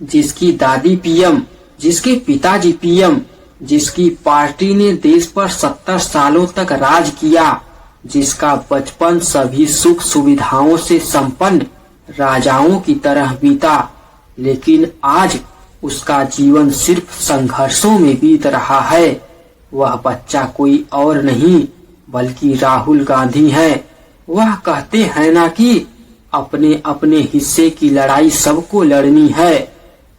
जिसकी दादी पीएम, जिसके पिताजी पीएम, जिसकी पार्टी ने देश पर 70 सालों तक राज किया, जिसका बचपन सभी सुख सुविधाओं से संपन्न राजाओं की तरह बीता, लेकिन आज उसका जीवन सिर्फ संघर्षों में बीत रहा है। वह बच्चा कोई और नहीं बल्कि राहुल गांधी है। वह कहते हैं ना कि अपने अपने हिस्से की लड़ाई सबको लड़नी है।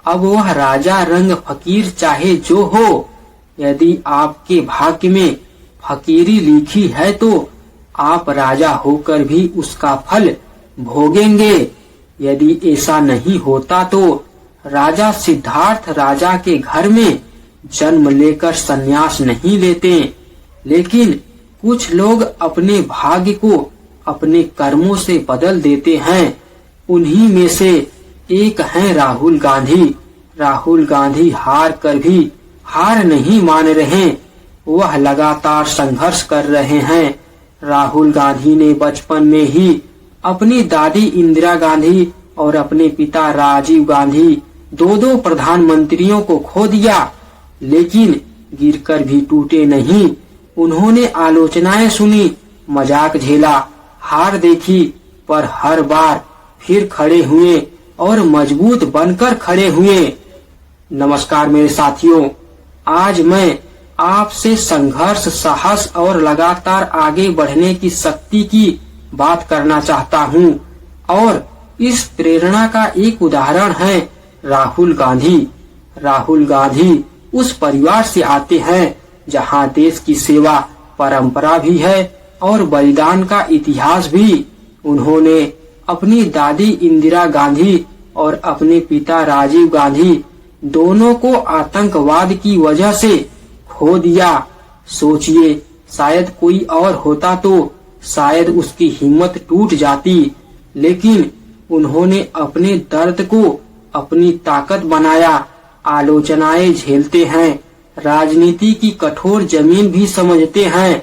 अब वह राजा रंग फकीर चाहे जो हो, यदि आपके भाग्य में फकीरी लिखी है तो आप राजा होकर भी उसका फल भोगेंगे। यदि ऐसा नहीं होता तो राजा सिद्धार्थ राजा के घर में जन्म लेकर संन्यास नहीं लेते। लेकिन कुछ लोग अपने भाग्य को अपने कर्मों से बदल देते हैं। उन्हीं में से एक हैं राहुल गांधी। राहुल गांधी हार कर भी हार नहीं मान रहे। वह लगातार संघर्ष कर रहे हैं। राहुल गांधी ने बचपन में ही अपनी दादी इंदिरा गांधी और अपने पिता राजीव गांधी दो प्रधानमंत्रियों को खो दिया, लेकिन गिरकर भी टूटे नहीं। उन्होंने आलोचनाएं सुनी, मजाक झेला, हार देखी, पर हर बार फिर खड़े हुए और मजबूत बनकर खड़े हुए। नमस्कार मेरे साथियों, आज मैं आपसे संघर्ष, साहस और लगातार आगे बढ़ने की शक्ति की बात करना चाहता हूँ। और इस प्रेरणा का एक उदाहरण है राहुल गांधी। राहुल गांधी उस परिवार से आते हैं जहां देश की सेवा परंपरा भी है और बलिदान का इतिहास भी। उन्होंने अपनी दादी इंदिरा गांधी और अपने पिता राजीव गांधी दोनों को आतंकवाद की वजह से खो दिया। सोचिए, शायद कोई और होता तो शायद उसकी हिम्मत टूट जाती, लेकिन उन्होंने अपने दर्द को अपनी ताकत बनाया। आलोचनाएं झेलते हैं, राजनीति की कठोर जमीन भी समझते हैं,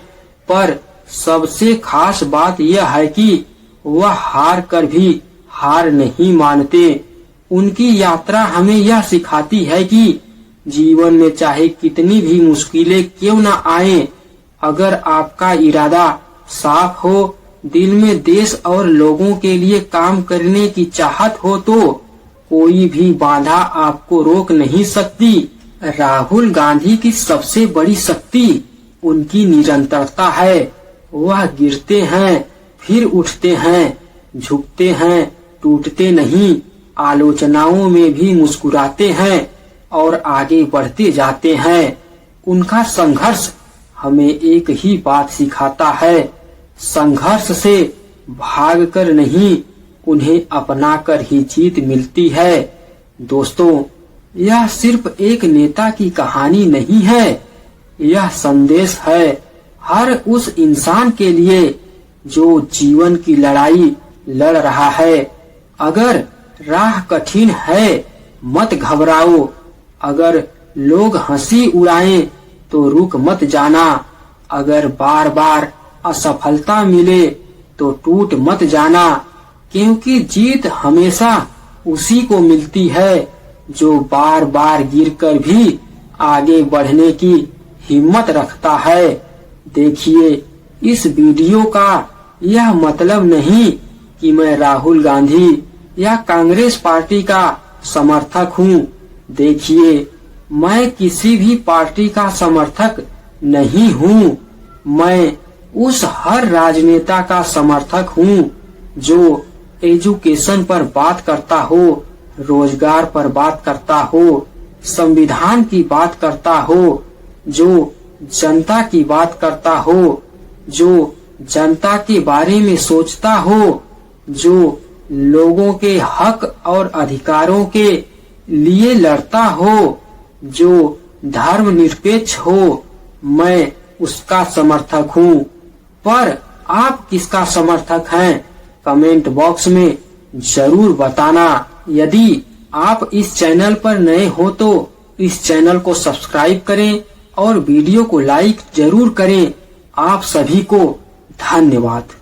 पर सबसे खास बात यह है कि वह हार कर भी हार नहीं मानते। उनकी यात्रा हमें यह सिखाती है कि जीवन में चाहे कितनी भी मुश्किलें क्यों न आए, अगर आपका इरादा साफ हो, दिल में देश और लोगों के लिए काम करने की चाहत हो, तो कोई भी बाधा आपको रोक नहीं सकती। राहुल गांधी की सबसे बड़ी शक्ति उनकी निरंतरता है। वह गिरते हैं, फिर उठते हैं, झुकते हैं, टूटते नहीं, आलोचनाओं में भी मुस्कुराते हैं और आगे बढ़ते जाते हैं। उनका संघर्ष हमें एक ही बात सिखाता है, संघर्ष से भागकर नहीं, उन्हें अपनाकर ही जीत मिलती है। दोस्तों, यह सिर्फ एक नेता की कहानी नहीं है, यह संदेश है हर उस इंसान के लिए जो जीवन की लड़ाई लड़ रहा है। अगर राह कठिन है, मत घबराओ। अगर लोग हंसी उड़ाएं तो रुक मत जाना। अगर बार बार असफलता मिले तो टूट मत जाना, क्योंकि जीत हमेशा उसी को मिलती है जो बार बार गिरकर भी आगे बढ़ने की हिम्मत रखता है। देखिए, इस वीडियो का यह मतलब नहीं कि मैं राहुल गांधी या कांग्रेस पार्टी का समर्थक हूँ। देखिए, मैं किसी भी पार्टी का समर्थक नहीं हूँ। मैं उस हर राजनेता का समर्थक हूँ जो एजुकेशन पर बात करता हो, रोजगार पर बात करता हो, संविधान की बात करता हो, जो जनता की बात करता हो, जो जनता के बारे में सोचता हो, जो लोगों के हक और अधिकारों के लिए लड़ता हो, जो धर्मनिरपेक्ष हो। मैं उसका समर्थक हूँ। पर आप किसका समर्थक हैं? कमेंट बॉक्स में जरूर बताना। यदि आप इस चैनल पर नए हो तो इस चैनल को सब्सक्राइब करें और वीडियो को लाइक जरूर करें। आप सभी को धन्यवाद।